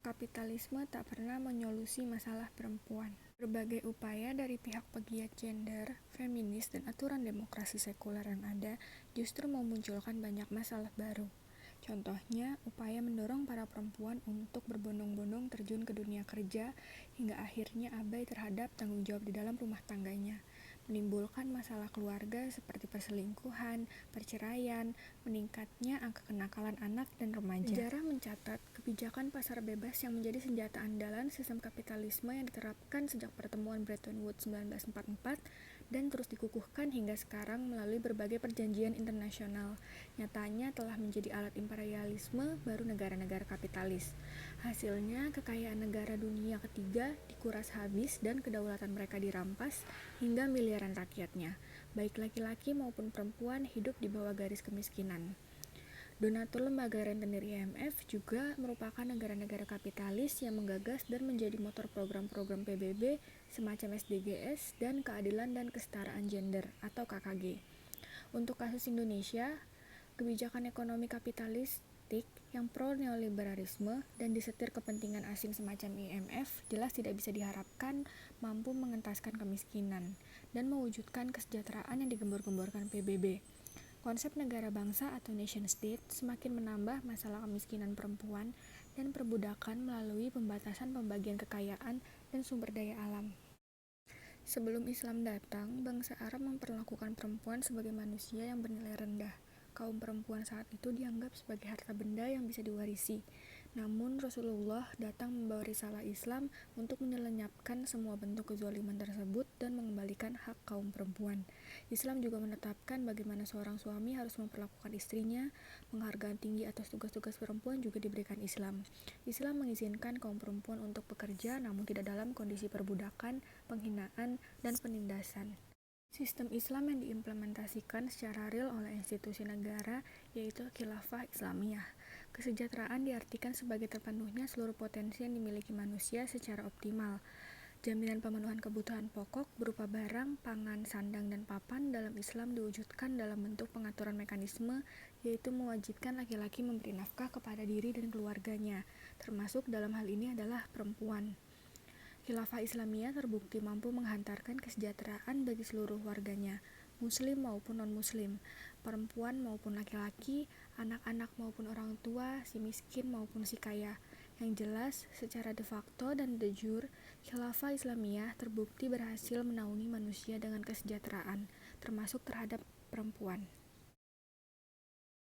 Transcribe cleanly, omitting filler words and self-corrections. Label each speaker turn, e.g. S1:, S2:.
S1: Kapitalisme tak pernah menyolusi masalah perempuan. Berbagai upaya dari pihak pegiat gender, feminis, dan aturan demokrasi sekuler yang ada justru memunculkan banyak masalah baru. Contohnya, upaya mendorong para perempuan untuk berbondong-bondong terjun ke dunia kerja hingga akhirnya abai terhadap tanggung jawab di dalam rumah tangganya, menimbulkan masalah keluarga seperti perselingkuhan, perceraian, meningkatnya angka kenakalan anak dan remaja. Sejarah mencatat kebijakan pasar bebas yang menjadi senjata andalan sistem kapitalisme yang diterapkan sejak pertemuan Bretton Woods 1944 dan terus dikukuhkan hingga sekarang melalui berbagai perjanjian internasional, nyatanya telah menjadi alat imperialisme baru negara-negara kapitalis. Hasilnya, kekayaan negara dunia ketiga dikuras habis dan kedaulatan mereka dirampas hingga miliaran rakyatnya, baik laki-laki maupun perempuan, hidup di bawah garis kemiskinan. Donatur lembaga rentenir IMF juga merupakan negara-negara kapitalis yang menggagas dan menjadi motor program-program PBB semacam SDGs dan keadilan dan kesetaraan gender atau KKG. Untuk kasus Indonesia, kebijakan ekonomi kapitalistik yang pro neoliberalisme dan disetir kepentingan asing semacam IMF jelas tidak bisa diharapkan mampu mengentaskan kemiskinan dan mewujudkan kesejahteraan yang digembor-gemborkan PBB. Konsep negara bangsa atau nation state semakin menambah masalah kemiskinan perempuan dan perbudakan melalui pembatasan pembagian kekayaan dan sumber daya alam. Sebelum Islam datang, bangsa Arab memperlakukan perempuan sebagai manusia yang bernilai rendah. Kaum perempuan saat itu dianggap sebagai harta benda yang bisa diwarisi. Namun Rasulullah datang membawa risalah Islam untuk menyelenyapkan semua bentuk kezaliman tersebut dan mengembalikan hak kaum perempuan. Islam juga menetapkan bagaimana seorang suami harus memperlakukan istrinya, penghargaan tinggi atas tugas-tugas perempuan juga diberikan Islam. Islam mengizinkan kaum perempuan untuk bekerja namun tidak dalam kondisi perbudakan, penghinaan, dan penindasan. Sistem Islam yang diimplementasikan secara real oleh institusi negara yaitu Khilafah Islamiyah. Kesejahteraan diartikan sebagai terpenuhnya seluruh potensi yang dimiliki manusia secara optimal. Jaminan pemenuhan kebutuhan pokok berupa barang, pangan, sandang, dan papan dalam Islam diwujudkan dalam bentuk pengaturan mekanisme yaitu mewajibkan laki-laki memberi nafkah kepada diri dan keluarganya, termasuk dalam hal ini adalah perempuan. Khilafah Islamiyah terbukti mampu menghantarkan kesejahteraan bagi seluruh warganya, muslim maupun non-muslim, perempuan maupun laki-laki, anak-anak maupun orang tua, si miskin maupun si kaya. Yang jelas, secara de facto dan de jure, Khilafah Islamiyah terbukti berhasil menaungi manusia dengan kesejahteraan, termasuk terhadap perempuan.